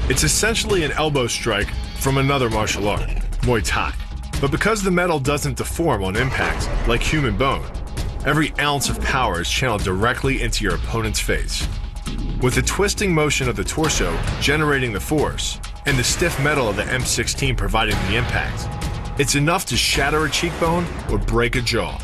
It's essentially an elbow strike from another martial art, Muay Thai. But because the metal doesn't deform on impact like human bone, every ounce of power is channeled directly into your opponent's face. With the twisting motion of the torso generating the force, and the stiff metal of the M16 providing the impact, it's enough to shatter a cheekbone or break a jaw.